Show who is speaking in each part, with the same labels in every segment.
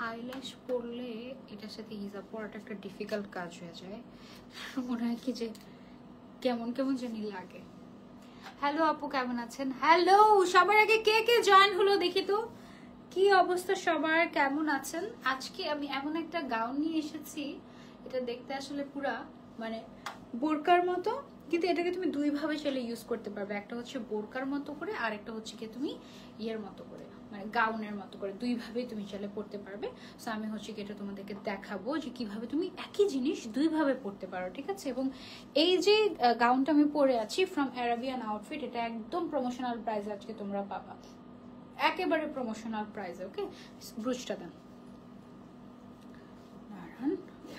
Speaker 1: Eyelash পরলে এটার সাথে হিজাব পরাটা একটা ডিফিকাল্ট কাজ হয়ে যায়, মনে হয় কি যে কেমন কেমন জানি লাগে। হ্যালো আপু, কেমন আছেন? হ্যালো, সবার আগে কে কে জয়েন হলো দেখি তো, কি অবস্থা সবার, কেমন আছেন? আজকে আমি এমন একটা গাউন নিয়ে এসেছি, এটা দেখতে আসলে পুরা মানে বোরকার মতো, কিন্তু এটাকে তুমি দুই ভাবে চলে ইউজ করতে পারবে। একটা হচ্ছে বোরকার মতো করে, আর একটা হচ্ছে কি তুমি ইয়ের মতো করে, মানে গাউনের মতো করে, দুই ভাবে তুমি চলে পড়তে পারবে। সো আমি হচ্ছে কি এটা তোমাদেরকে দেখাবো যে কিভাবে তুমি একই জিনিস দুই ভাবে পড়তে পারো, ঠিক আছে? এবং এই যে গাউনটা আমি পরে আছি ফ্রম অ্যারাবিয়ান আউটফিট, এটা একদম প্রমোশনাল প্রাইস আজকে তোমরা পাবা, একেবারে প্রমোশনাল প্রাইস। ওকে, ব্রুচটা দেন,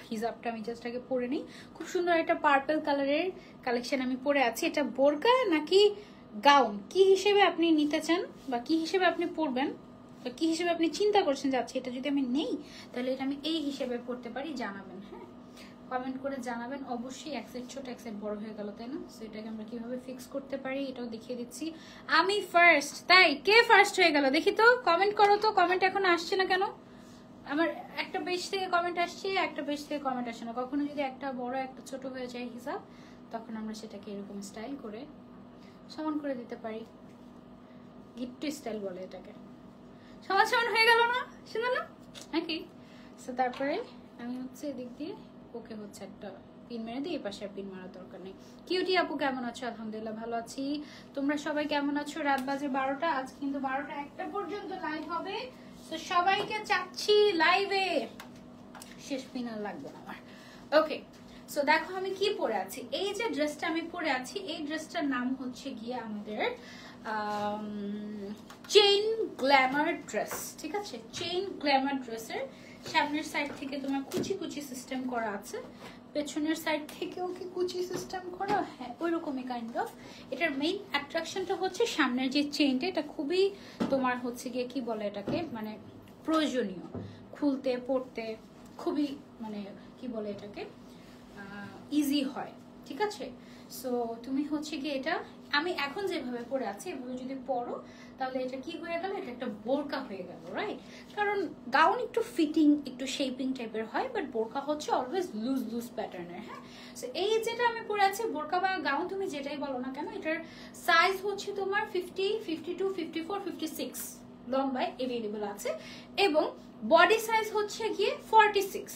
Speaker 1: হিজাবটা আমি জাস্ট আগে পরে নিই। খুব সুন্দর একটা পার্পল কালারের কালেকশন আমি পরে আছি। এটা বোরকা নাকি গাউন, কি হিসেবে আপনি নিতে চান বা কি হিসেবে আপনি পরবেন বা কি হিসেবে আপনি চিন্তা করছেন যাচ্ছে এটা যদি আমি নেই তাহলে এটা আমি এই হিসেবে পড়তে পারি, জানাবেন। হ্যাঁ, কমেন্ট করে জানাবেন অবশ্যই। এক সাইড ছোট এক সাইড বড় হয়ে গেল, তাই না? সো এটাকে আমরা কিভাবে ফিক্স করতে পারি এটাও দেখিয়ে দিচ্ছি। আমি ফার্স্ট, তাই কে ফার্স্ট হয়ে গেল দেখি তো, কমেন্ট করো তো। কমেন্ট এখন আসছে না কেন? আমার একটা পেজ থেকে কমেন্ট আসছে, একটা পেজ থেকে কমেন্ট আসে না। কখনো যদি একটা বড় একটা ছোট হয়ে যায় হিসাব, তখন আমরা সেটাকে এরকম স্টাইল করে সমান করে দিতে পারি। গিট্টু স্টাইল বলে এটাকে। সমান সমান হয়ে গেল না, শুনো না নাকি? সো তারপরে আমি হচ্ছে এদিক দিয়ে ওকে হচ্ছে একটা পিন মেরে দিই, এই পাশে আর পিন মারার দরকার নেই। কিউটি আপু কেমন আছো? আলহামদুলিল্লাহ ভালো আছি। তোমরা সবাই কেমন আছো? রাত বাজে 12টা, আজ কিন্তু 12টা 1টা পর্যন্ত লাইভ হবে। তো সবাইকে চাচ্ছি লাইভে, শেষ পিন আর লাগবে না আমার। ওকে, সো দেখো আমি কি পরে আছি। এই যে ড্রেসটা আমি পরে আছি, এই ড্রেসটার নাম হচ্ছে গিয়ে আমাদের চেইন গ্ল্যামার ড্রেস, ঠিক আছে? চেইন গ্ল্যামার ড্রেসের সামনের সাইড থেকে তোমার কুচি কুচি সিস্টেম করা আছে, পেছনের সাইড থেকেও কি কুচি সিস্টেম করা, হ্যাঁ ওইরকমই কাইন্ড অফ। এটার মেইন অ্যাট্রাকশনটা হচ্ছে সামনের যে চেইনটা, এটা খুবই তোমার হচ্ছে গিয়ে কি বলে এটাকে, মানে প্রয়োজনীয়, খুলতে পড়তে খুবই মানে কি বলে এটাকে ইজি হয়, ঠিক আছে? সো তুমি হচ্ছে কি এটা আমি এখন যেভাবে পরে আছি এভাবে যদি পরো তাহলে এটা কি হয়ে গেল, এটা একটা বোরকা হয়ে গেল, রাইট? কারণ গাউন একটু ফিটিং একটু শেপিং টাইপের হয়, বাট বোরকা হচ্ছে অলওয়েজ লুজ লুজ প্যাটার্নের। হ্যাঁ, সো এই যেটা আমি পরে আছি বোরকা বা গাউন তুমি যেটাই বলো না কেন, এটার সাইজ হচ্ছে তোমার 50, 52, 54, 56 লম্বায় এভেলেবল আছে, এবং বডি সাইজ হচ্ছে গিয়ে 46,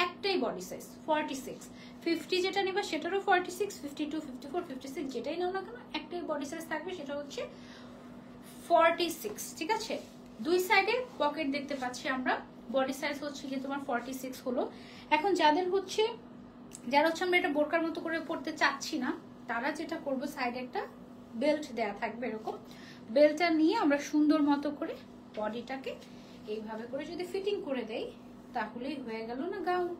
Speaker 1: একটাই বডি সাইজ 46। 50 যেটা নেবা সেটারও 46, 52, 54, 56 যেটাই নাও না কেন একটাই বডি সাইজ থাকবে, সেটা হচ্ছে 46, ঠিক আছে? দুই সাইডে পকেট দেখতে পাচ্ছি আমরা, বডি সাইজ হচ্ছে কি তোমার 46 হলো। এখন যারা হচ্ছে আমরা এটা বোরকার মতো করে পড়তে চাচ্ছি না, তারা যেটা করবো সাইডে একটা বেল্ট দেয়া থাকবে, এরকম বেল্টটা নিয়ে আমরা সুন্দর মতো করে বডিটাকে এইভাবে করে যদি ফিটিং করে দেই তাহলেই হয়ে গেল না গাউন।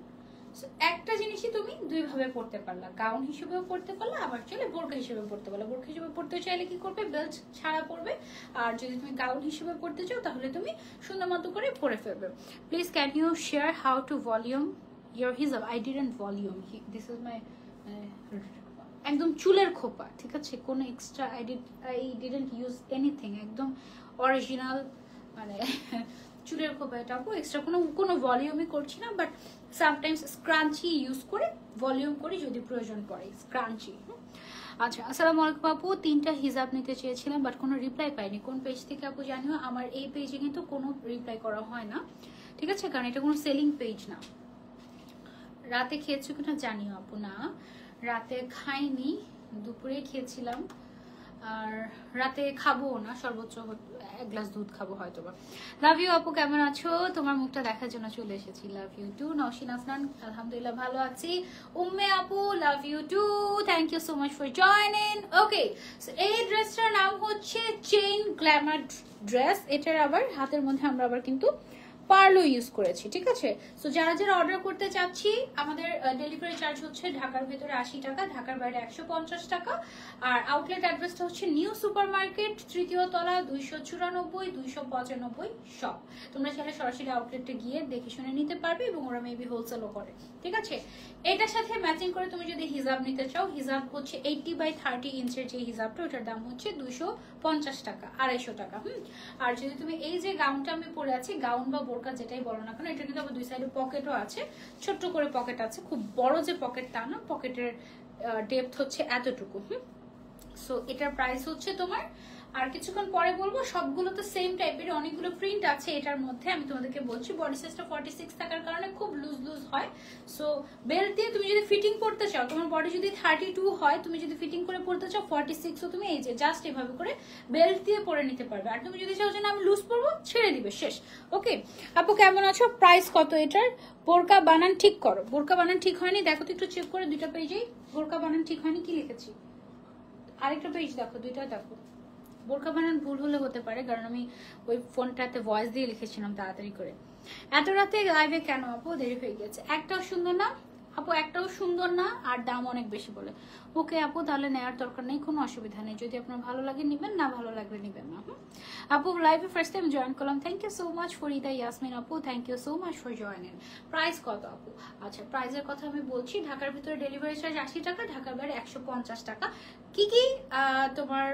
Speaker 1: একটা জিনিসই তুমি দুই ভাবে পড়তে পারলা, গাউন হিসেবেও পড়তে পারলা, আবার চলে বোরকা হিসেবে পড়তে পারলা। বোরকা হিসেবে পড়তে চাইলে কি করবে, বেল্ট ছাড়া পড়বে, আর যদি তুমি গাউন হিসেবে পড়তে চাও তাহলে তুমি সুন্দর মতো করে পরে ফেলবে। Please can you share how to volume your hijab? I didn't volume, this is my একদম চুলের খোপা, ঠিক আছে? কোনো extra I didn't use anything, একদম অরিজিনাল মানে চুলের খোপা। এটা এক্সট্রা কোনো ভলিউমই করছি না, বাট সামটাইমস স্ক্রাঞ্চি ইউজ করে ভলিউম করি যদি প্রয়োজন পড়ে, স্ক্রাঞ্চি। আচ্ছা, আসসালামু আলাইকুম আপু, 3টা হিজাব নিতে চেয়েছিলাম বাট কোনো রিপ্লাই পাইনি। কোন পেজ থেকে আপু জানিও? আমার এই পেজে কিন্তু কোনো রিপ্লাই করা হয় না, ঠিক আছে? কারণ এটা কোনো সেলিং পেজ না। রাতে খেয়েছো কিনা জানিও আপু? না, রাতে খাইনি, দুপুরে খেয়েছিলাম, আর রাতে খাবো না, সর্বোচ্চ 1 গ্লাস দুধ খাবো হয়তো বা। লাভ ইউ আপু, কেমন আছো? তোমার মুখটা দেখার জন্য চলে এসেছি। Love you too. Naushin Afnan, আলহামদুলিল্লাহ ভালো আছি। উম্মে আপু, love you too, thank you so much for joining. Okay, এই ড্রেসটার নাম হচ্ছে চেইন গ্ল্যামার ড্রেস। এটার আবার হাতের মধ্যে আমরা আবার কিন্তু পার্লও ইউজ করেছি, ঠিক আছে? সো যারা যারা অর্ডার করতে চাচ্ছি, আমাদের ডেলিভারি চার্জ হচ্ছে ঢাকার ভেতরে 80 টাকা, ঢাকার বাইরে 150 টাকা। আর আউটলেট অ্যাড্রেসটা হচ্ছে নিউ সুপার মার্কেট, 3য় তলা, 294, 295 শপ। তোমরা চাইলে সরাসরি আউটলেটে গিয়ে দেখে শুনে নিতে পারবে, এবং ওরা মেবি হোলসেলও করে, ঠিক আছে? এটার সাথে ম্যাচিং করে তুমি যদি হিজাব নিতে চাও, হিজাব হচ্ছে 80/30 ইঞ্চের যে হিজাবটা, ওটার দাম হচ্ছে 250 টাকা, 250 টাকা। আর যদি তুমি এই যে গাউনটা আমি পরে আছি, গাউন বা বোরকা যেটাই বলো না কেন, এটা কিন্তু আবার দুই সাইডে পকেটও আছে, ছোট্ট করে পকেট আছে, খুব বড় যে পকেট তা না, পকেটের ডেপথ হচ্ছে এতটুকু। সো এটার প্রাইস হচ্ছে তোমার, আর কিছুক্ষণ পরে বলবো, সবগুলো তো সেম টাইপের, অনেকগুলো প্রিন্ট আছে এটার মধ্যে। আমি তোমাদেরকে বলছি বডি সাইজটা 46 থাকার কারণে খুব লুজ লুজ হয়। সো বেল্ট দিয়ে তুমি যদি ফিটিং করতে চাও, তোমার বডি যদি 32 হয়, তুমি যদি ফিটিং করে পড়তে চাও 46, ও তুমি এই যে জাস্ট এভাবে করে বেল্ট দিয়ে পরে নিতে পারবে। আর তুমি যদি চাও যে আমি লুজ পরবো, ছেড়ে দিবে, শেষ। ওকে আপু কেমন আছো? প্রাইস কত এটার? বোরকা বানান ঠিক করো। বোরকা বানান ঠিক হয়নি, দেখো তো একটু চেক করে, দুইটা পেজেই বোরকা বানান ঠিক হয়নি, কি লিখেছি? আরেকটা পেজ দেখো, দুইটা দেখো। বোরকা বানান ভুল হলে হতে পারে, কারণ আমি ওই ফোনটাতে ভয়েস দিয়ে লিখেছিলাম তাড়াতাড়ি করে। এত রাতে লাইভে কেন আপু? দেরি হয়ে গেছে। একটাও সুন্দর না আপু, একটাও সুন্দর না, আর দাম অনেক বেশি বলে। ওকে আপু, তাহলে নেওয়ার দরকার নেই, কোনো অসুবিধা নেই। যদি আপনার ভালো লাগে নিবেন, না ভালো লাগলে নিবেন না। আপু লাইভে ফার্স্ট টাইম জয়েন করলাম, thank you so much. Farida Yasmin আপু, thank you so much for joining. Price কত আপু? আচ্ছা প্রাইসের কথা আমি বলছি। ঢাকার ভিতরে ডেলিভারি চার্জ 80 টাকা, ঢাকার বাইরে 150 টাকা। কি কি তোমার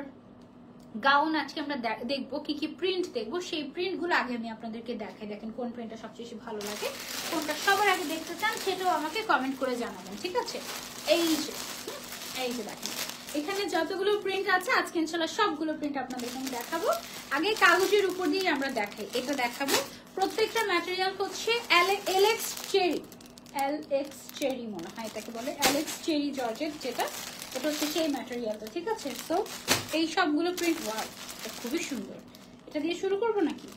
Speaker 1: গাউন আজকে আমরা দেখবো, কি কি প্রিন্ট দেখবো, সেই প্রিন্ট গুলো আগে আমি আপনাদেরকে দেখাই। দেখেন কোন প্রিন্টটা সবচেয়ে বেশি ভালো লাগে, কোনটা সবার আগে দেখতে চান, সেটাও আমাকে কমেন্ট করে জানাবেন, ঠিক আছে? এই যে দেখেন এখানে যতগুলো প্রিন্ট আছে, আজকে ইনশাআল্লাহ সবগুলো প্রিন্ট আপনাদেরকে আমি দেখাবো। আগে কাগজের উপর দিয়ে আমরা দেখাই, এটা দেখাবো। প্রত্যেকটা ম্যাটেরিয়াল হচ্ছে এলেক্স চেরি, এলএক্স চেরি মনে হয় এটাকে বলে, এলেক্স চেরি জর্জেট, যেটা এটা হচ্ছে সেই ম্যাটেরিয়ালটা, ঠিক আছে? তো এই সবগুলো প্রিন্ট, ওয়াও এটা খুবই সুন্দর। এটা দিয়ে শুরু করবো নাকি,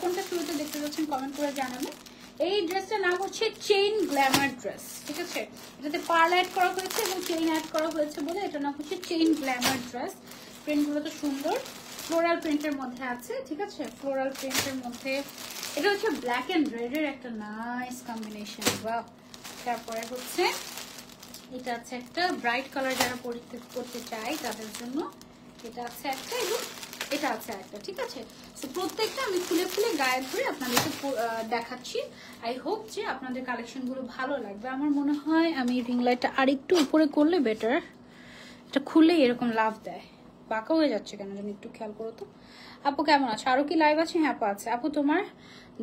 Speaker 1: কোনটা শুরুতে দেখতে যাচ্ছেন কমেন্ট করে জানাবেন। এই ড্রেসটার নাম হচ্ছে চেইন গ্ল্যামার ড্রেস, ঠিক আছে? এটাতে পার্ল অ্যাড করা হয়েছে এবং চেইন অ্যাড করা হয়েছে বলে এটার নাম হচ্ছে চেইন গ্ল্যামার ড্রেস। প্রিন্টগুলো তো সুন্দর, ফ্লোরাল প্রিন্টের মধ্যে আছে, ঠিক আছে? ফ্লোরাল প্রিন্টের মধ্যে এটা হচ্ছে ব্ল্যাক এন্ড রেড এর একটা নাইস কম্বিনেশন, ওয়াও। তারপরে হচ্ছে এটা আছে একটা ব্রাইট কালার, যারা পরতে চাই তাদের জন্য এটা আছে একটা, এবং এটা আছে একটা, ঠিক আছে? সো প্রত্যেকটা আমি খুলে খুলে গায়ে ধরে আপনাদেরকে দেখাচ্ছি। আই হোপ যে আপনাদের কালেকশনগুলো ভালো লাগবে। আমার মনে হয় আমি রিং লাইটটা আর একটু উপরে করলে বেটার। এটা খুললেই এরকম লাভ দেয়, বাঁকা হয়ে যাচ্ছে কেন জানি, একটু খেয়াল করো তো। আপু কেমন আছো? আরো কি লাইভ আছে? হ্যাঁ আপু আছে। আপু তোমার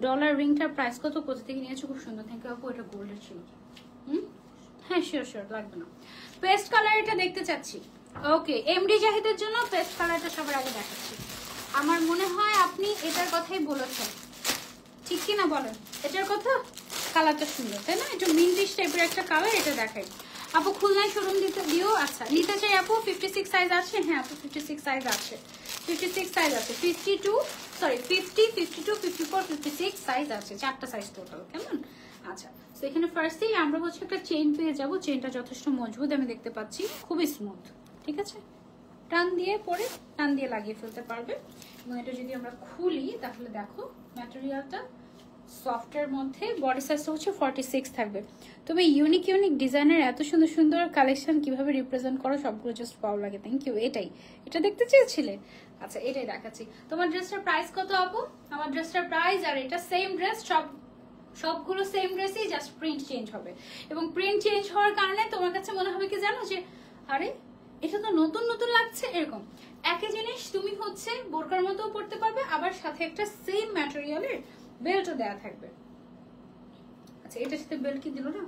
Speaker 1: ডলার রিংটার প্রাইস কত, কোথা থেকে নিয়েছো? খুব সুন্দর, থ্যাংক ইউ আপু। এটা গোল্ডের ছিল। হ্যাঁ শিওর লাগবে না। পেস্ট কালার এটা দেখতে চাচ্ছি। ওকে, এমডি জাহিদের জন্য পেস্ট কালারটা সবার আগে দেখাচ্ছি। আমার মনে হয় আপনি এটার কথাই বলেছেন, ঠিক কি না বলেন? এটার কথা, কালারটা সুন্দর তাই না? এটা মিন্টিশ টাইপের একটা কালার, এটা দেখাই। আপু খুলনায় শোরুম দিও। আচ্ছা নিতে চাই আপু। 56 সাইজ আছে? হ্যাঁ আপু 56 সাইজ আছে, 56 সাইজ আছে, 52 সরি 50, 52, 54, 56 সাইজ আছে, 4টা সাইজ টোটাল। কেমন? আচ্ছা তো এখানে ফার্স্টেই আমরা হচ্ছে একটা চেইন পেয়ে যাবো। চেইনটা যথেষ্ট মজবুত আমি দেখতে পাচ্ছি, খুবই স্মুথ, ঠিক আছে? টান দিয়ে পরে টান দিয়ে লাগিয়ে ফেলতে পারবে। এবং এটা যদি আমরা খুলি তাহলে দেখো ম্যাটেরিয়ালটা সফটের মধ্যে, বডি সাইজটা হচ্ছে 46 থাকবে। তুমি ইউনিক ডিজাইনের এত সুন্দর সুন্দর কালেকশন কিভাবে রিপ্রেজেন্ট করো, সবগুলো জাস্ট পাও লাগে। Thank you. এটা দেখতে চেয়েছিলে? আচ্ছা এটাই দেখাচ্ছি। তোমার ড্রেসটার প্রাইস কত আপু? আমার ড্রেসটার প্রাইস, আর এটা সেম ড্রেস, সবগুলো সেম ড্রেসই, জাস্ট প্রিন্ট চেঞ্জ হবে। এবং প্রিন্ট চেঞ্জ হওয়ার কারণে তোমার কাছে মনে হবে কি জানো, যে আরে এটা তো নতুন নতুন লাগছে। এরকম একই জিনিস তুমি হচ্ছে বোরকার মতো পড়তে পারবে, আবার সাথে একটা সেম ম্যাটেরিয়ালের বেল্টও দেওয়া থাকবে। আচ্ছা এটার সাথে বেল্ট কি দিল না?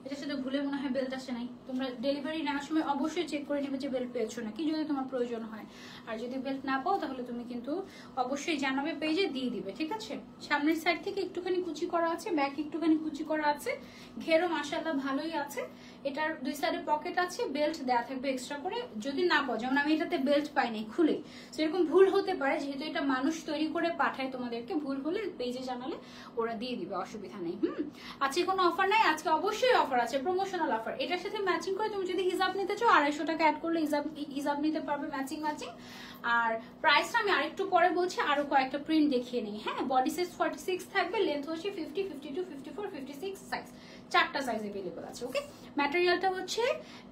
Speaker 1: এটার সাথে ভুলে মনে হয় বেল্ট আসে নাই। তোমরা ডেলিভারি নেওয়ার সময় অবশ্যই চেক করে নেবে যে বেল্ট পেয়েছো নাকি, যদি তোমার প্রয়োজন হয়। আর যদি বেল্ট না পাও তাহলে তুমি কিন্তু অবশ্যই জানাবে, পেজে দিয়ে দিবে, ঠিক আছে? সামনের সাইড থেকে একটুখানি কুচি করা আছে, ব্যাক একটুখানি কুচি করা আছে, ঘেরও মাশাআল্লাহ ভালোই আছে। এটার দুই সাইডে পকেট আছে, বেল্ট দেওয়া থাকবে এক্সট্রা করে। যদি না পাও, যেমন আমি এটাতে বেল্ট পাই নাই খুলে, সেরকম ভুল হতে পারে, যেহেতু এটা মানুষ তৈরি করে পাঠায় তোমাদেরকে, ভুল হলে পেজে জানালে ওরা দিয়ে দিবে, অসুবিধা নেই। আজকে কোনো অফার নাই, আজকে অবশ্যই অফার আছে, প্রমোশনাল অফার। এটার সাথে ম্যাচিং করে তুমি যদি হিজাব নিতে চাও 250 টাকা অ্যাড করলে হিজাব নিতে পারবে ম্যাচিং। আর প্রাইসটা আমি আরেকটু পরে বলছি, আরো কয়েকটা প্রিন্ট দেখিয়ে নেই। হ্যাঁ, বডি সাইজ 46 থাকবে, লেন্থ হচ্ছে 50, 52, 54, 56 সাইজ, 4টা সাইজ अवेलेबल আছে। ওকে, ম্যাটেরিয়ালটা হচ্ছে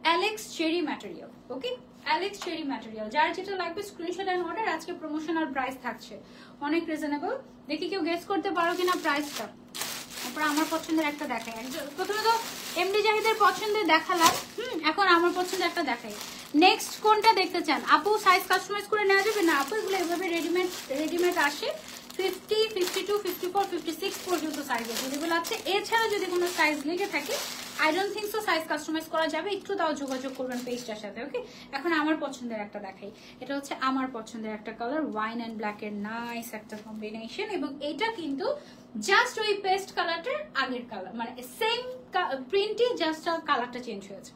Speaker 1: অ্যালেক্স চেরি ম্যাটেরিয়াল। ওকে, অ্যালেক্স চেরি ম্যাটেরিয়াল। যার যেটা লাগবে স্ক্রিনশট এন্ড অর্ডার। আজকে প্রমোশনাল প্রাইস থাকছে, অনেক রিজনেবল। দেখি কেউ গেস করতে পারো কিনা প্রাইসটা। তারপর আমার পছন্দের একটা দেখাই। প্রথমে তো এমডি জাহিদের পছন্দের দেখালাম, এখন আমার পছন্দের একটা দেখাই। নেক্সট কোনটা দেখতে চান আপু? সাইজ কাস্টমাইজ করে নেওয়া যাবে না আপু? এগুলো এভাবে রেডিমেড আসে, 50, 52, 54, 56 পর্যন্ত সাইজ अवेलेबल আছে। এছাড়া যদি কোনো সাইজ লেগে থাকে I don't think so size customise করা যাবে, একটু তাও যোগাযোগ করবেন পেজটার সাথে। ওকে, এখন আমার পছন্দের একটা দেখাই। এটা হচ্ছে আমার পছন্দের একটা কালার, ওয়াইন এন্ড ব্ল্যাক এর নাইস একটা কম্বিনেশন, এবং এটা কিন্তু জাস্ট ওই পেস্ট কালারটার আগের কালার, মানে সেম প্রিন্টই, জাস্ট কালারটা চেঞ্জ হয়েছে।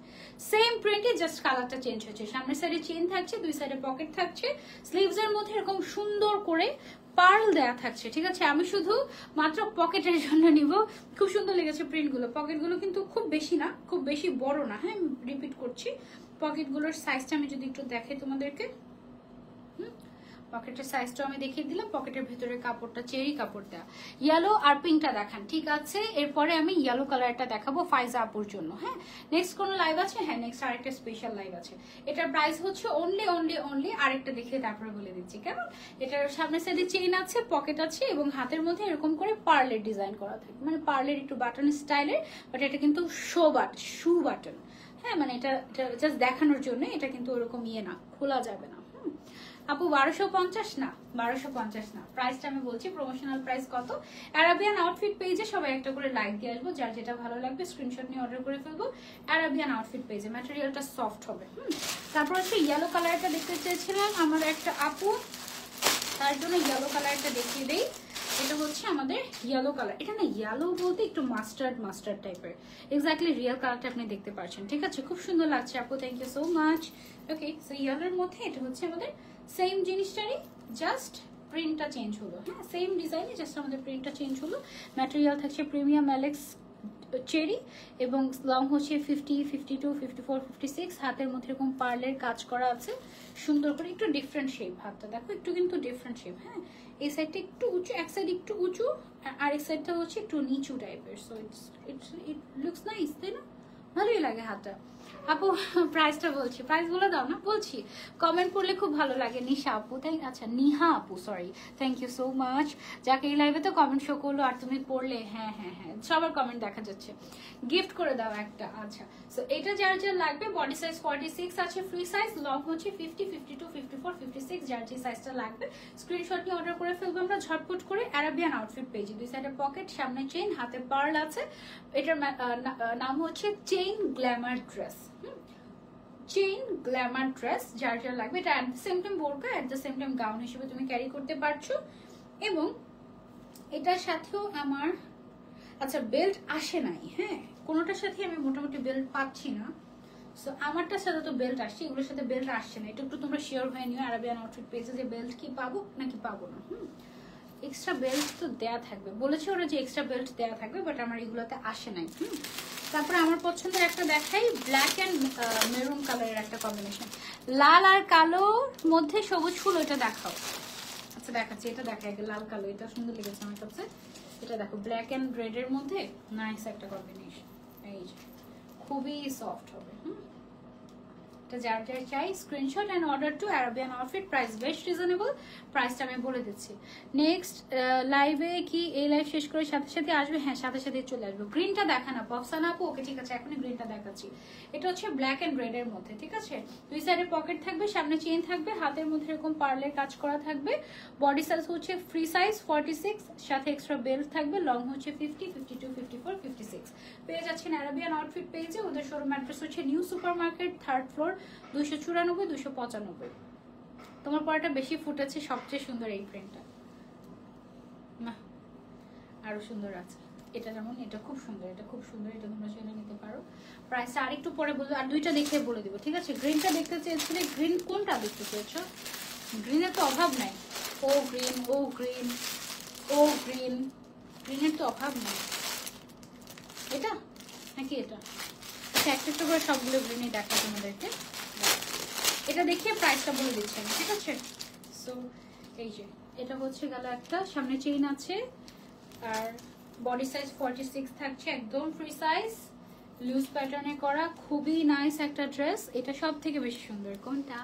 Speaker 1: সেম প্রিন্টে জাস্ট কালারটা চেঞ্জ হয়েছে। সামনের সাইডে চেইন থাকছে, দুই সাইডে পকেট থাকছে, স্লিভস এর মধ্যে এরকম সুন্দর করে পার্ল দেয়া থাকছে। ঠিক আছে, আমি শুধু মাত্র পকেটের জন্য নিব। খুব সুন্দর লেগেছে প্রিন্টগুলো। পকেটগুলো কিন্তু খুব বেশি না, খুব বেশি বড় না। হ্যাঁ, রিপিট করছি, পকেটগুলোর সাইজটা আমি যদি একটু দেখাই তোমাদেরকে। পকেটের সাইজটা আমি দেখিয়ে দিলাম। পকেটের ভেতরে কাপড়টা চেরি কাপড় দেওয়া। ইয়েলো আর পিঙ্কটা দেখান, ঠিক আছে। এরপরে আমি ইয়েলো কালারটা দেখাবো ফাইজা আপুর জন্য। হ্যাঁ, নেক্সট কোন লাইভ আছে? হ্যাঁ, নেক্সট আরেকটা স্পেশাল লাইভ আছে। এটার প্রাইস হচ্ছে অনলি আরেকটা দেখিয়ে তারপরে বলে দিচ্ছি কেমন। এটার সামনের সাইডে চেইন আছে, পকেট আছে, এবং হাতের মধ্যে এরকম করে পার্লের ডিজাইন করা থাকে, মানে পার্লের একটু বাটন স্টাইলের, বাট এটা কিন্তু শু বাটন। হ্যাঁ, মানে এটা জাস্ট দেখানোর জন্য, এটা কিন্তু ওরকম ইয়ে না, খোলা যাবে না। আপু 1250 না, 1250 না, প্রাইসটা আমি বলছি প্রমোশনাল প্রাইস কত। অ্যারাবিয়ান আউটফিট পেজে সবাই একটা করে লাইক দিয়ে আসবো, যার যেটা ভালো লাগবে স্ক্রিনশট নিয়ে অর্ডার করে ফেলবো। অ্যারাবিয়ান আউটফিট পেজে ম্যাটেরিয়ালটা সফট হবে। তারপর হচ্ছে ইয়েলো কালারটা দেখতে চেয়েছিলাম আমার একটা আপু, তার জন্য ইয়েলো কালারটা দেখিয়ে দেই। এটা হচ্ছে আমাদের ইয়েলো কালার। এটা না ইয়েলো বলতে একটু মাস্টার্ড টাইপের, এক্স্যাক্টলি রিয়েল কালারটা আপনি দেখতে পাচ্ছেন। ঠিক আছে, খুব সুন্দর লাগছে আপু, thank you so much. Okay, so ইয়েলোর মধ্যে এটা হচ্ছে আমাদের সেম জিনিসটারই, জাস্ট প্রিন্টটা চেঞ্জ হলো। হ্যাঁ, সেম ডিজাইনে জাস্ট আমাদের প্রিন্টটা চেঞ্জ হলো। ম্যাটেরিয়াল থাকছে প্রিমিয়াম অ্যালেক্স চেরি, এবং লং হচ্ছে 50, 52, 54, 56। হাতের মধ্যে এরকম পার্লের কাজ করা আছে সুন্দর করে, একটু ডিফারেন্ট শেপ। হাতটা দেখো একটু কিন্তু ডিফারেন্ট শেপ। হ্যাঁ, এই সাইডটা একটু উঁচু, এক সাইড একটু উঁচু, আর এক সাইডটা হচ্ছে একটু নিচু টাইপের। সো ইট লুকস নাইস, তাই না? ভালোই লাগে হাতটা। আপু প্রাইসটা বলছি, প্রাইস বলে দাও না। বলছি, কমেন্ট করলে খুব ভালো লাগে। নিশা আপু, তাই, আচ্ছা নিহা আপু, sorry, thank you so much. যাকে এই লাইভে তো কমেন্ট শো করলো আর তুমি পড়লে। হ্যাঁ, সবার কমেন্ট দেখা যাচ্ছে। গিফট করে দাও একটা। আচ্ছা, সো এটা যার লাগবে, বডি সাইজ 46 আছে ফ্রি সাইজ, লং হচ্ছে 50, 52, 54, 56। যার যে সাইজটা লাগবে স্ক্রিনশট নিয়ে অর্ডার করে ফেলবো আমরা ঝটপট করে। অ্যারাবিয়ান আউটফিট পেজে দুই সাইডে পকেট, সামনে চেইন, হাতে পার্ল আছে। এটার নাম হচ্ছে chain Glamour dress. Chain Glamour dress, যার লাগবে। এটা অ্যাট দ্য সেম টাইম বোরকা, at the same time gown হিসেবে তুমি ক্যারি করতে পারছো। এবং এটার সাথেও আমার, আচ্ছা বেল্ট আসে নাই। হ্যাঁ, কোনোটার সাথে আমি মোটামুটি বেল্ট পাচ্ছি না। সো আমারটার সাথে তো বেল্ট আসছে, এগুলোর সাথে বেল্ট আসছে না। একটু তোমরা শিওর হয়ে নিও অ্যারাবিয়ান আউটফিট পেজে যে বেল্ট কি পাবো নাকি পাবো না। এক্সট্রা বেল্ট তো দেয়া থাকবে, বলেছে ওরা যে এক্সট্রা বেল্ট দেয়া থাকবে, বাট আমার এগুলোতে আসে নাই। তারপরে আমার পছন্দের একটা দেখাই, ব্ল্যাক অ্যান্ড মেরুন কালারের একটা কম্বিনেশন, লাল আর কালোর মধ্যে সবুজ ফুল। ওইটা দেখাও। আচ্ছা দেখাচ্ছি, এটা দেখা আগে। লাল কালো, এটা সুন্দর লেগেছে আমার কাছে। এটা দেখো, ব্ল্যাক অ্যান্ড রেড এর মধ্যে নাইস একটা কম্বিনেশন। এই যে খুবই সফট হবে। যার চাই screenshot and order to Arabian outfit. Price বেশ রিজনেবল, প্রাইসটা আমি বলে দিচ্ছি। নেক্সট লাইভে কি এই লাইভ শেষ করে সাথে সাথে আসবে? হ্যাঁ, সাথে সাথে চলে আসবে। গ্রিনটা দেখা না পপসানা আপু? ওকে ঠিক আছে, এখনই গ্রিনটা দেখাচ্ছি। এটা হচ্ছে ব্ল্যাক এন্ড রেড এর মধ্যে। ঠিক আছে, দুই সাইডে পকেট থাকবে, সামনে চেইন থাকবে, হাতের মধ্যে এরকম পার্লের কাজ করা থাকবে। বডি সাইজ হচ্ছে ফ্রি সাইজ 46, সাথে এক্সট্রা বেল্ট থাকবে। লং হচ্ছে 50, 52, 54, 56। পেয়ে যাচ্ছেন অ্যারাবিয়ান আউটফিট পেজে। ওদের শোরুম অ্যাড্রেস হচ্ছে new super market, 3rd floor, 294, 295। তোমার পরটা বেশি ফুটেছে, সবচেয়ে সুন্দর এই প্রিন্টটা। না, আরো সুন্দর আছে। এটা যেমন, এটা খুব সুন্দর, এটা খুব সুন্দর, এটা তোমরা জেনে নিতে পারো। প্রাইসটা আরেকটু পরে বলবো, আর দুইটা দেখে বলে দিব। ঠিক আছে, গ্রিনটা দেখতে চেয়েছিলে, গ্রিন কোনটা দেখতে চেয়েছো? গ্রিনের তো অভাব নাই। ও গ্রিন, ও গ্রিন, ও গ্রিন, গ্রিনের তো অভাব নাই। এটা নাকি এটা? আচ্ছা, একটা একটা করে সবগুলো গ্রিনই দেখা তোমাদেরকে। এটা দেখিয়ে প্রাইসটা বলে দিচ্ছি আমি। ঠিক আছে, সো এই যে এটা হচ্ছে গেল একটা, সামনে চেইন আছে, আর বডি সাইজ 46 থাকছে, একদম ফ্রি সাইজ, লুজ প্যাটার্নে করা, খুবই নাইস একটা ড্রেস। এটা সব থেকে বেশি সুন্দর। কোনটা?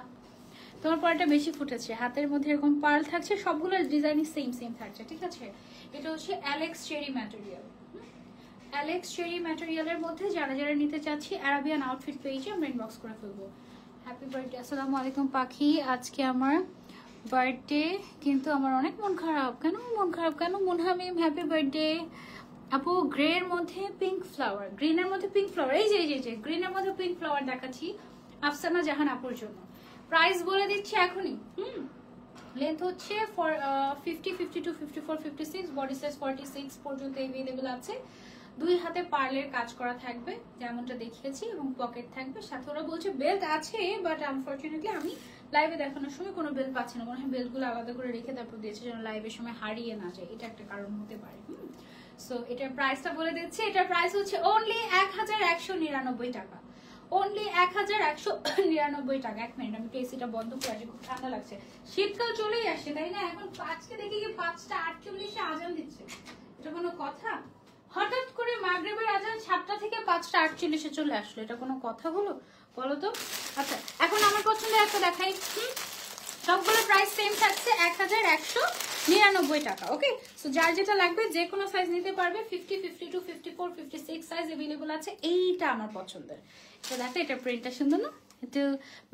Speaker 1: তোমার পরটা বেশি ফুটেছে, হাতের মধ্যে এরকম পার্ল থাকছে, সবগুলো ডিজাইনই সেম থাকছে। ঠিক আছে, এটা হচ্ছে Alex cherry material. Alex cherry ম্যাটেরিয়ালের মধ্যে যারা নিতে চাচ্ছি অ্যারাবিয়ান আউটফিট পেজে আমরা ইনবক্স করে ফেলবো। হ্যাপি বার্থডে, আসসালামু আলাইকুম পাখি। আজকে আমার বার্থডে কিন্তু আমার অনেক মন খারাপ। কেন মন খারাপ কেন? মুনহামিম হ্যাপি বার্থডে। আপু গ্রের মধ্যে পিঙ্ক ফ্লাওয়ার, গ্রিনের মধ্যে পিঙ্ক ফ্লাওয়ার, এই যে গ্রিনের মধ্যে পিঙ্ক ফ্লাওয়ার দেখাচ্ছি আফসানা জাহান আপুর জন্য। প্রাইস বলে দিচ্ছি এখনই। লেন্থ হচ্ছে 50, 52, 54, 56, বডি সাইজ 46 পর্যন্ত अवेलेबल আছে। দুই হাতে পার্লের কাজ করা থাকবে যেমনটা দেখিয়েছি এবং পকেট থাকবে। সাথে ওরা বলছে বেল্ট আছে, বাট আনফরচুনেটলি আমি লাইভে দেখানোর সময় কোনো বেল্ট পাচ্ছি না। মনে হয় বেল্টগুলো আলাদা করে রেখে তারপর দিয়েছে যেন লাইভের সময় হারিয়ে না যায়, এটা একটা কারণ হতে পারে। সো এটার প্রাইসটা বলে দিচ্ছি। এটার প্রাইস হচ্ছে অনলি 1199 টাকা। অনলি 1199 টাকা। এক মিনিট আমি এসিটা বন্ধ করে আসি, খুব ঠান্ডা লাগছে। শীতকাল চলেই আসছে তাই না? এখন আজকে দেখি কি 5টা 48 আজান দিচ্ছে, এটা কোনো কথা? হঠাৎ করে মাগরিবের আজান 7টা থেকে 5টা 48 চলে আসলো, এটা কোনো কথা হলো বলো তো? আচ্ছা এখন আমার পছন্দের একটা দেখাই। সবগুলো প্রাইস সেম থাকছে 1199 টাকা। ওকে, সো যার যেটা লাগবে যে কোনো সাইজ নিতে পারবে। 50, 52, 54, 56 সাইজ अवेलेबल আছে। এইটা আমার পছন্দের। এটা দেখো, এটা প্রিন্টটা সুন্দর না? একটু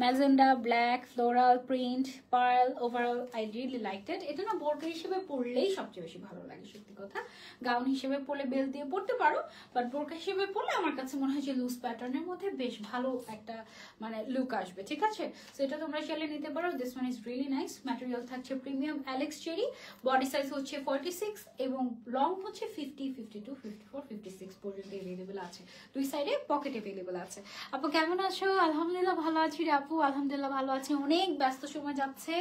Speaker 1: magenta black floral print pearl, overall I really liked it. এটা না বোরকা হিসেবে পরলেই সবচেয়ে বেশি ভালো লাগে, সত্যি কথা। গাউন হিসেবে পরলে বেল দিয়ে পরতে পারো, বাট বোরকা হিসেবে পরলে আমার কাছে মনে হয় যে লুজ প্যাটার্নের মধ্যে বেশ ভালো একটা মানে লুক আসবে। ঠিক আছে, সো এটা তোমরা চাইলে নিতে পারো। This one is really nice. Material থাকছে premium Alex cherry. Body size হচ্ছে 46 এবং লং হচ্ছে 50, 52, 54, 56 পর্যন্ত अवेलेबल আছে। দুই সাইডে পকেট अवेलेबल আছে। আপু কেমন আছো? আলহামদুলিল্লাহ ভালো আছি রে আপু, আলহামদুলিল্লাহ ভালো আছি। অনেক ব্যস্ত সময় যাচ্ছে,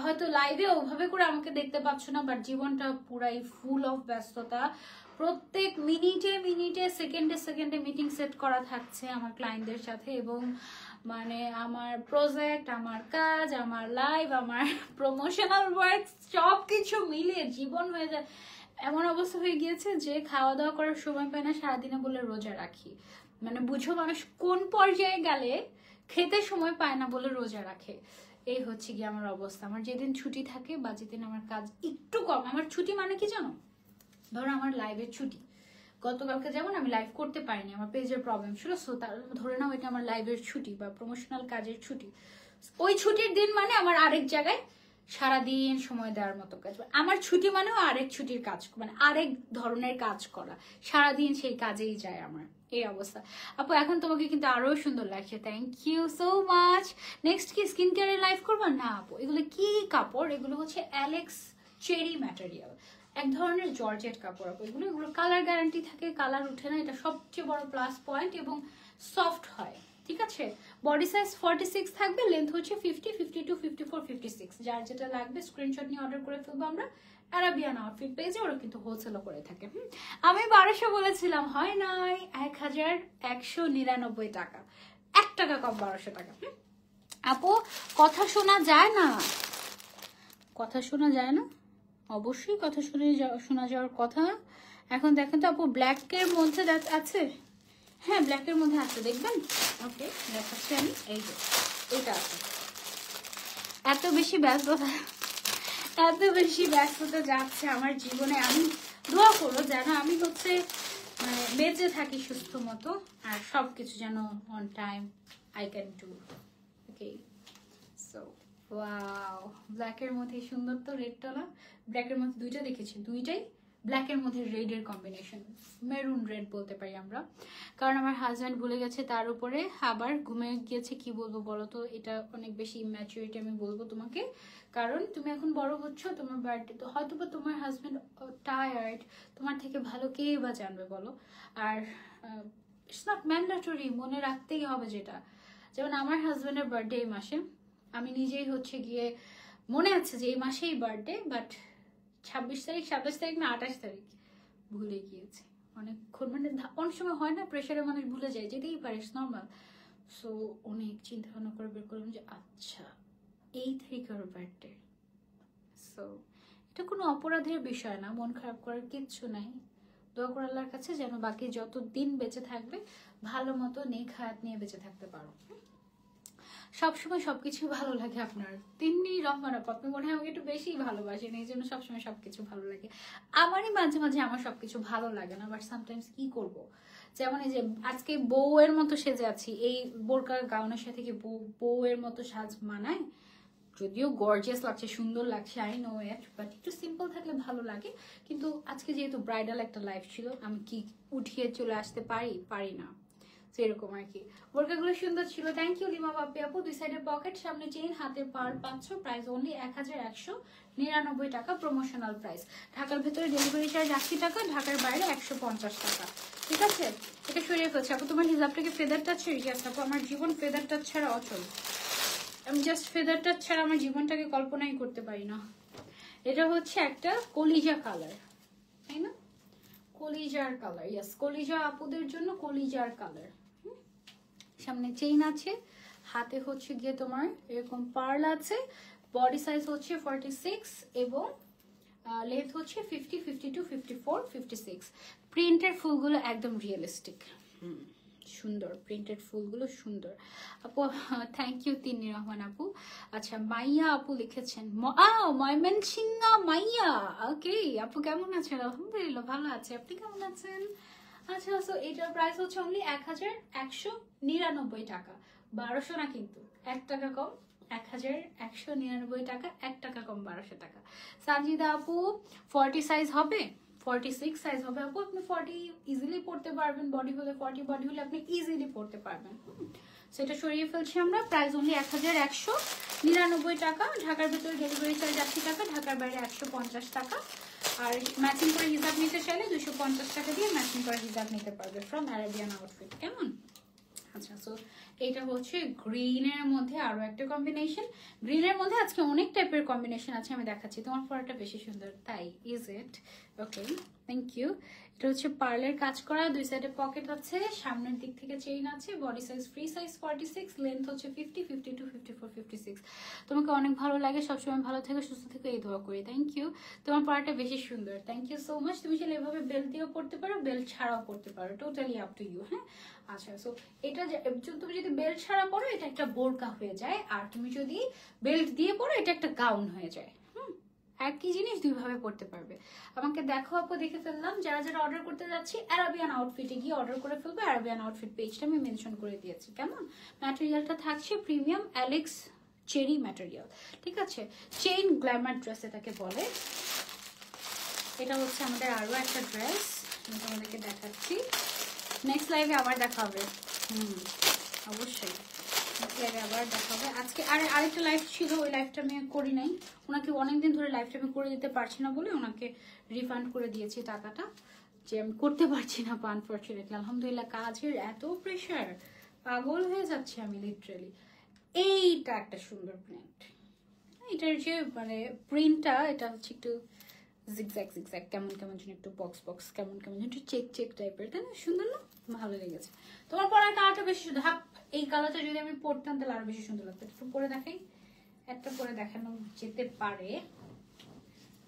Speaker 1: হয়তো লাইভে ওভাবে করে আমাকে দেখতে পাচ্ছ না, বাট জীবনটা পুরাই ফুল অফ ব্যস্ততা। প্রত্যেক মিনিটে মিনিটে সেকেন্ডে সেকেন্ডে মিটিং সেট করা থাকছে আমার ক্লায়েন্টদের সাথে, এবং মানে আমার প্রজেক্ট, আমার কাজ, আমার লাইভ, আমার প্রমোশনাল ওয়ার্ক সব কিছু মিলিয়ে জীবন হয়ে যায়। এমন অবস্থা হয়ে গিয়েছে যে খাওয়া দাওয়া করার সময় পায় না, সারাদিনে বলে রোজা রাখি। মানে বুঝো মানুষ কোন পর্যায়ে গেলে খেতে সময় পায় না বলে রোজা রাখে। এই হচ্ছে কি আমার অবস্থা। আমার যেদিন ছুটি থাকে বা যেদিন আমার কাজ একটু কম, আমার ছুটি মানে কি জানো? ধরো আমার লাইভের ছুটি, গতকালকে যেমন আমি লাইভ করতে পারিনি, আমার পেজের প্রবলেম ছিল, সো তার ধরে নাও এটা আমার লাইভের ছুটি বা প্রমোশনাল কাজের ছুটি। ওই ছুটির দিন মানে আমার আরেক জায়গায় সারাদিন সময় দেওয়ার মতো কাজ। আমার ছুটি মানেও আরেক ছুটির কাজ, মানে আরেক ধরনের কাজ করা, সারাদিন সেই কাজেই যায় আমার। এই অবস্থা। আপু এখন তোমাকে কিন্তু আরো সুন্দর লাগছে, thank you so much. Next কি স্কিন কেয়ারের লাইভ করবা? না আপু, এগুলো কি কাপড়? এগুলো হচ্ছে অ্যালেক্স চেরি ম্যাটেরিয়াল, এক ধরনের জর্জেট কাপড়। আপু এগুলো কালার গ্যারান্টি থাকে, কালার উঠে না, এটা সবচেয়ে বড় প্লাস পয়েন্ট, এবং সফট হয়। ঠিক আছে, বডি সাইজ 46 থাকবে, লেন্থ হচ্ছে 50, 52, 54, 56। যার যেটা লাগবে স্ক্রিনশট নিয়ে অর্ডার করে ফেলবো আমরা। অ্যারাবিয়ান আউটফিট পেজে ওরা কিন্তু হোলসেলও করে থাকে। আমি 1200 বলেছিলাম, হয় নাই, 1199 টাকা, 1 টাকা কম, 1200 টাকা। আপু কথা শোনা যায় না? কথা শোনা যায় না? অবশ্যই কথা শোনা যাওয়ার কথা। এখন দেখেন তো আপু, ব্ল্যাকের মধ্যে আছে? হ্যাঁ ব্ল্যাকের মধ্যে আছে, দেখবেন। ওকে দেখাচ্ছি আমি, এই যে এটা আছে। এত বেশি ব্যস্ততা যাচ্ছে আমার জীবনে। আমি দোয়া করবো যেন আমি হচ্ছে মানে বেঁচে থাকি সুস্থ মতো, আর সবকিছু যেন on time I can do. Okay, so wow, ব্ল্যাকের মধ্যে সুন্দর তো রেডটা না? ব্ল্যাকের মধ্যে দুইটা দেখেছি, দুইটাই ব্ল্যাকের মধ্যে রেডের কম্বিনেশন, মেরুন রেড বলতে পারি আমরা। কারণ আমার হাজব্যান্ড ভুলে গেছে, তার উপরে আবার ঘুমে গিয়েছে। কি বলবো বলো তো, এটা অনেক বেশি ইম্যাচুরিটি আমি বলবো তোমাকে। কারণ তুমি এখন বড় হচ্ছ, তোমার বার্থডে তো হয়তো বা তোমার হাজব্যান্ড টায়ার্ড, তোমার থেকে ভালো কে বা জানবে বলো। আর ইটস নট ম্যান্ডেটরি, মনে রাখতেই হবে যেটা। যেমন আমার হাজব্যান্ডের বার্থডে এই মাসে, আমি নিজেই হচ্ছে গিয়ে মনে আছে যে এই মাসেই বার্থডে, বাট 26 তারিখ, 27 তারিখ না 28 তারিখ ভুলে গিয়েছে অনেকক্ষণ। মানে অনেক সময় হয় না, প্রেশারে মানুষ ভুলে যায়, যেতেই পারে, নর্মাল। সো অনেক চিন্তা ভাবনা করে বের করলাম যে আচ্ছা এই তারিখে ওর বার্থডে। সো এটা কোনো অপরাধের বিষয় না, মন খারাপ করার কিচ্ছু নাই। দোয়া করে আল্লাহর কাছে যেন বাকি যত দিন বেঁচে থাকবে ভালো মতো নেক হায়াত নিয়ে বেঁচে থাকতে পারো। সবসময় সবকিছু ভালো লাগে আপনার। তিন্নি রহমান আপু, আপনি মনে হয় আমাকে একটু বেশি ভালোবাসেন, এই জন্য সবসময় সবকিছু ভালো লাগে। আমারই মাঝে মাঝে আমার সবকিছু ভালো লাগে না, বাট সামটাইমস কি করব। যেমন এই যে আজকে বউয়ের মতো সেজে আছি, এই বোরকার গাউনের সাথে কি বউয়ের মতো সাজ মানায়? যদিও গর্জিয়াস লাগছে, সুন্দর লাগছে, আই নো ইট, বাট একটু সিম্পল থাকলে ভালো লাগে। কিন্তু আজকে যেহেতু ব্রাইডাল একটা লাইফ ছিল, আমি কি উঠিয়ে চলে আসতে পারি না, সেরকম আর কি। বোরকাগুলো সুন্দর ছিল, থ্যাংক ইউ লিমা বাপি আপু। দুই সাইডে পকেট, সামনে চেইন, হাতের পার 500, প্রাইস অনলি 1199 টাকা, প্রমোশনাল প্রাইস। ঢাকার ভেতরে ডেলিভারি চার্জ 80 টাকা, ঢাকার বাইরে 150 টাকা। ঠিক আছে, এটা সরিয়ে ফেলছে আপু। তোমার হিজাবটাকে ফেদার টাচ? ইয়েস আপু, আমার জীবন ফেদার টাচ ছাড়া অচল। আমি জাস্ট ফেদার টাচ ছাড়া আমার জীবনটাকে কল্পনাই করতে পারি না। এটা হচ্ছে একটা কলিজা কালার, তাই না? কলিজার কালার, ইয়েস, কলিজা আপুদের জন্য কলিজার কালার। সামনে চেইন আছে, হাতে হচ্ছে গিয়ে তোমার এরকম পার্ল আছে, বডি সাইজ হচ্ছে 46 এবং লেন্থ হচ্ছে 50, 52, 54, 56। প্রিন্টের ফুলগুলো একদম রিয়েলিস্টিক, সুন্দর, প্রিন্টেড ফুলগুলো সুন্দর আপু। থ্যাংক ইউ তিন্নি রহমান আপু। আচ্ছা, মাইয়া আপু লিখেছেন, ময়মনসিংহ মাইয়া। ওকে আপু, কেমন আছেন? আলহামদুলিল্লাহ ভালো আছে, আপনি কেমন আছেন? আচ্ছা, সো এটার প্রাইস হচ্ছে অনলি 1199 টাকা, 1200 না কিন্তু, 1 টাকা কম, 1199 টাকা, 1 টাকা কম, 1200 টাকা। সানজিদা আপু, 40 সাইজ হবে? 46 সাইজ হবে আপু, আপনি 40 ইজিলি পড়তে পারবেন, বডি হলে 40, বডি হলে আপনি ইজিলি পড়তে পারবেন। সেটা সরিয়ে ফেলছি আমরা, প্রাইস অনলি 1199 টাকা, ঢাকার ভেতরে ডেলিভারি চার্জ 80 টাকা, ঢাকার বাইরে 150 টাকা। আর ম্যাচিং করে হিজাব নিতে চাইলে 250 টাকা দিয়ে ম্যাচিং করে হিজাব নিতে পারবে ফ্রম অ্যারাবিয়ান আউটফিট। কেমন? আচ্ছা, সো এটা হচ্ছে গ্রিনের মধ্যে আরো একটা কম্বিনেশন। গ্রিনের মধ্যে আজকে অনেক টাইপের কম্বিনেশন আছে, আমি দেখাচ্ছি। তোমার পরাটা বেশি সুন্দর, তাই? Is it? Okay, thank you. এটা হচ্ছে পার্লের কাজ করা, দুই সাইডে পকেট আছে, সামনের দিক থেকে চেইন আছে, body size free size 46, length হচ্ছে 50, 52, 54, 56। তোমাকে অনেক ভালো লাগে, সবসময় ভালো থেকে সুস্থ থেকে এই দোয়া করি। থ্যাংক ইউ, তোমার পরাটা বেশি সুন্দর, থ্যাংক ইউ সো মাচ। তুমি চাইলে এভাবে বেল্ট দিয়েও পড়তে পারো, বেল্ট ছাড়াও পড়তে পারো, টোটালি আপ টু ইউ। হ্যাঁ, আচ্ছা, সো এটা তুমি যদি বেল্ট ছাড়া পরো এটা একটা বোরকা হয়ে যায়, আর তুমি যদি বেল্ট দিয়ে পরো এটা একটা গাউন হয়ে যায়। একই জিনিস দুইভাবে পড়তে পারবে। আমাকে দেখো আপু, দেখে ফেললাম। যারা যারা অর্ডার করতে যাচ্ছি, অ্যারাবিয়ান আউটফিটে গিয়ে অর্ডার করে ফেলবে। অ্যারাবিয়ান আউটফিট পেজটা আমি মেনশন করে দিয়েছি। কেমন? ম্যাটেরিয়ালটা থাকছে প্রিমিয়াম অ্যালেক্স চেরি ম্যাটেরিয়াল। ঠিক আছে, চেইন গ্ল্যামার ড্রেস এটাকে বলে। এটা হচ্ছে আমাদের আরো একটা ড্রেস, আমি তোমাদেরকে দেখাচ্ছি। নেক্সট লাইভে আবার দেখা হবে, অবশ্যই আবার দেখা হবে। আজকে আরেকটা লাইভ ছিল, ওই লাইভটা আমি করি নাই। ওনাকে অনেকদিন ধরে লাইভটা আমি করে দিতে পারছি না বলে ওনাকে রিফান্ড করে দিয়েছি টাকাটা, যে আমি করতে পারছি না আনফরচুনেটলি। আলহামদুলিল্লাহ, কাজের এত প্রেশার, পাগল হয়ে যাচ্ছে আমি লিটারেলি। এইটা একটা সুন্দর প্রিন্ট, এটার যে মানে প্রিন্টটা, এটা হচ্ছে একটু জিগজ্যাগ জিগজ্যাগ, কেমন কেমন যেন একটু বক্স বক্স, কেমন কেমন একটু চেক চেক টাইপের, তাই না? সুন্দর না? ভালো লেগেছে। তোমার পরার কালারটা বেশি সুন্দর। এই কালারটা যদি আমি পরতাম তাহলে আরো বেশি সুন্দর লাগতো। একটু পরে দেখাই, একটা পরে দেখানো যেতে পারে।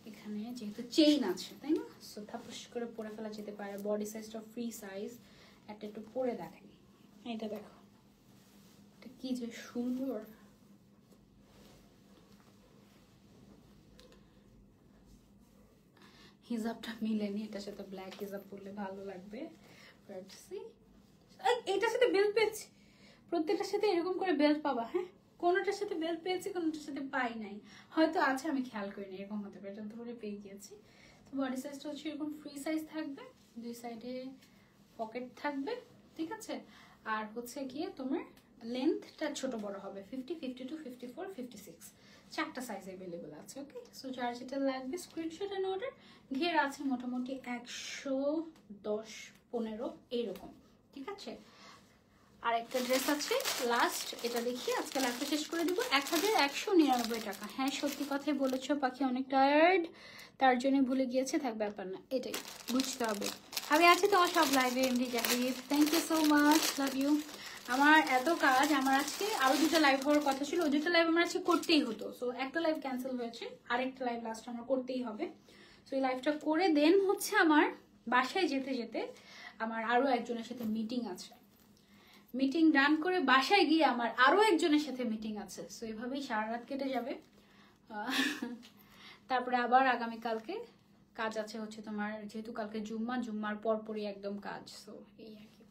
Speaker 1: এখানে যেহেতু চেইন আছে, তাই না, সো থাপস করে পরে ফেলা যেতে পারে। বডি সাইজটা ফ্রি সাইজ, একটা একটু পরে দেখাই। এটা দেখো, এটা কি যে সুন্দর। হিজাবটা মিলেনি, এটার সাথে ব্ল্যাক হিজাব পরলে ভালো লাগবে। বাট সি, এটার সাথে বেল্ট পেয়েছি, প্রত্যেকটার সাথে এরকম করে বেল্ট পাবা। হ্যাঁ, কোনোটার সাথে বেল্ট পেয়েছি, কোনোটার সাথে পাই নাই, হয়তো আছে আমি খেয়াল করিনি, এরকম হতে পারে। এটা ধরে পেয়ে গিয়েছি। তো বডি সাইজটা হচ্ছে এরকম ফ্রি সাইজ থাকবে, দুই সাইডে পকেট থাকবে। ঠিক আছে, আর হচ্ছে গিয়ে তোমার লেন্থটা ছোট বড় হবে, 50, 52, 54, 56, চারটা সাইজ অ্যাভেলেবল আছে। ওকে, সো যার যেটা লাগবে স্ক্রিনশট এন্ড অর্ডার। ঘের আছে মোটামুটি 110-15 এইরকম। ঠিক আছে, আর একটা ড্রেস আছে লাস্ট, এটা দেখি আজকে লাইভটা শেষ করে দিব। 1199 টাকা। হ্যাঁ, সত্যি কথাই বলেছো পাখি, অনেক টায়ার্ড, তার জন্য ভুলে গিয়েছে, থাক ব্যাপার না, এটাই বুঝতে হবে। আমি আছি তোমার সব লাইভে, MD Zahid, thank you so much, love you. আমার এত কাজ, আমার আজকে আরো দুটো লাইভ হওয়ার কথা ছিল, ওই দুটো লাইভ আমার আজকে করতেই হতো। সো একটা লাইভ ক্যান্সেল হয়েছে, আরেকটা লাইভ লাস্ট আমার করতেই হবে। সো এই লাইভটা করে দেন হচ্ছে আমার বাসায় যেতে যেতে আমার আরো একজনের সাথে মিটিং আছে। মিটিং ডান করে বাসায় গিয়ে আমার আরো একজনের সাথে মিটিং আছে। সো এভাবেই সারা রাত কেটে যাবে। তারপরে আবার আগামীকালকে কাজ আছে, হচ্ছে তোমার যেহেতু কালকে জুম্মার পরপরই একদম কাজ। সো এই আর কি।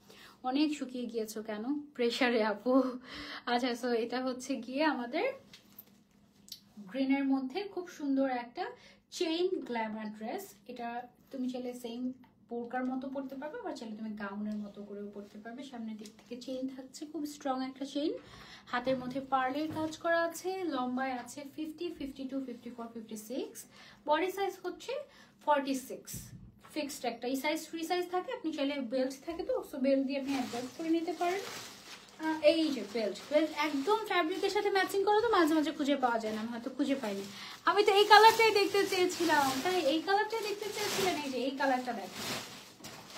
Speaker 1: অনেক শুকিয়ে গিয়েছো কেন? প্রেশারে আপু। আচ্ছা, সো এটা হচ্ছে গিয়ে আমাদের গ্রিনের মধ্যে খুব সুন্দর একটা চেইন গ্ল্যামার ড্রেস। এটা তুমি চাইলে সেম বোরকার মতো পরতে পারবে, বা চাইলে তুমি গাউনের মতো করেও পরতে পারবে। সামনের দিক থেকে চেইন থাকছে, খুব স্ট্রং একটা চেইন। হাতের মধ্যে পার্লের কাজ করা আছে। লম্বায় আছে 50, 52, 54, 56। বডি সাইজ হচ্ছে 46। ফিক্সড একটা এই সাইজ, ফ্রি সাইজ থাকে। আপনি চাইলে বেল্ট থাকে তো, সো বেল্ট দিয়ে আপনি অ্যাডজাস্ট করে নিতে পারেন। এই যে বেল্ট একদম ফ্যাব্রিকের সাথে ম্যাচিং করে, তো মাঝে মাঝে খুঁজে পাওয়া যায় না, আমি হয়তো খুঁজে পাইনি। আমি তো এই কালারটাই দেখতে চেয়েছিলাম, তাই এই কালারটাই দেখতে চেয়েছিলেন। এই যে এই কালারটা দেখেন।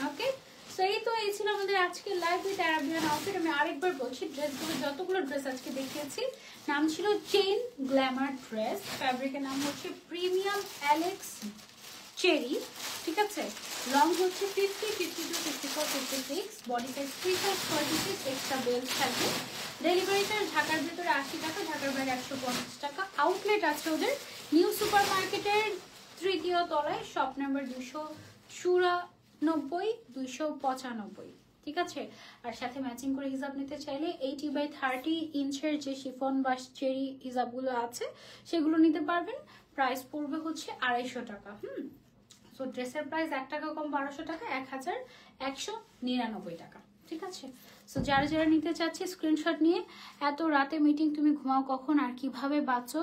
Speaker 1: ওকে, সো এই তো এই ছিল আমাদের আজকে লাইভ উইথ অ্যারাবিয়ান আউটফিট। আমি আরেকবার বলছি, ড্রেসগুলো যতগুলো ড্রেস আজকে দেখিয়েছি নাম ছিল চেইন গ্ল্যামার ড্রেস। ফ্যাব্রিকের নাম হচ্ছে প্রিমিয়াম অ্যালেক্স চেরি, ঠিক আছে। লং হচ্ছে 50, 52, 54, 56। Body size 3 size 46। Extra belt থাকবে। ডেলিভারি চার্জ ঢাকার ভিতরে 80 টাকা, ঢাকার বাইরে 150 টাকা। আউটলেট আছে ওদের নিউ সুপার মার্কেটের 3য় তলায়, শপ নাম্বার 294, 295, ঠিক আছে। আর সাথে ম্যাচিং করে হিজাব নিতে চাইলে 80/30 ইঞ্চের যে শিফন বা চেরি হিজাবগুলো আছে সেগুলো নিতে পারবেন। প্রাইস পড়বে হচ্ছে 250 টাকা। সো ড্রেসের প্রাইস 1 টাকা কম, 1200 টাকা, 1199 টাকা, ঠিক আছে। সো যারা যারা নিতে চাচ্ছে স্ক্রিনশট নিয়ে। এত রাতে মিটিং, তুমি ঘুমাও কখন আর কিভাবে বাঁচো?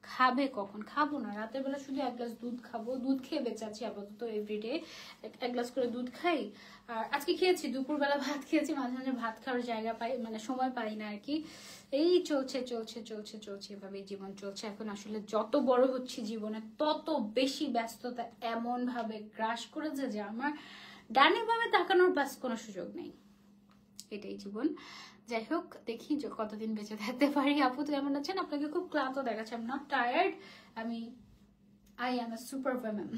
Speaker 1: খাবে কখন? খাবো না, রাতের বেলা শুধু 1 গ্লাস দুধ খাবো। দুধ খেয়ে বেঁচে আছি আপাতত, এভরিডে 1 গ্লাস করে দুধ খাই। আর আজকে খেয়েছি, দুপুরবেলা ভাত খেয়েছি। মাঝে মাঝে ভাত খাওয়ার জায়গা পাই, মানে সময় পাই না আর কি। এই চলছে চলছে চলছে চলছে, এভাবেই জীবন চলছে। এখন আসলে যত বড় হচ্ছে জীবনে, তত বেশি ব্যস্ততা এমন ভাবে গ্রাস করেছে যে আমার ডানে বামে তাকানোর বাস কোনো সুযোগ নেই। এটাই জীবন। যাই হোক, দেখি যে কতদিন বেঁচে থাকতে পারি। আপু তো এমন আছেন, আপনাকে খুব ক্লান্ত দেখাচ্ছে। I am not tired, I M A super woman,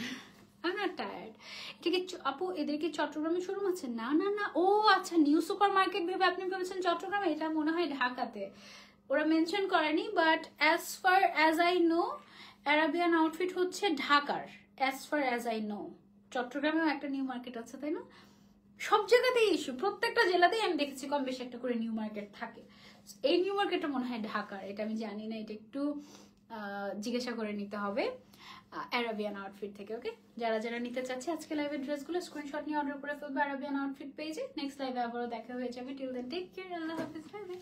Speaker 1: I am not tired. ঠিক আছে আপু, এদের কি চট্টগ্রামে শোরুম আছে? না না না, ও আচ্ছা, নিউ সুপার মার্কেট ভেবে আপনি ভেবেছেন চট্টগ্রামে। এটা মনে হয় ঢাকাতে, ওরা মেনশন করেনি। But as far as I know, Arabian outfit হচ্ছে ঢাকার। As far as I know, চট্টগ্রামেও একটা নিউ মার্কেট আছে, তাই না? সব জায়গাতেই ইস্যু, প্রত্যেকটা জেলাতেই আমি দেখেছি কম বেশি একটা করে নিউ মার্কেট থাকে। এই নিউ মার্কেটটা মনে হয় ঢাকার, এটা আমি জানি না, এটা একটু জিজ্ঞাসা করে নিতে হবে অ্যারাবিয়ান আউটফিট থেকে। ওকে, যারা যারা নিতে চাচ্ছে আজকে লাইভের ড্রেসগুলো স্ক্রিনশট নিয়ে অর্ডার করে ফেলবে অ্যারাবিয়ান আউটফিট পেজে। নেক্সট লাইভে আবারও দেখা হয়ে যাবে। টিল দেন টেক কেয়ার, আল্লাহ হাফেজ, বাই বাই।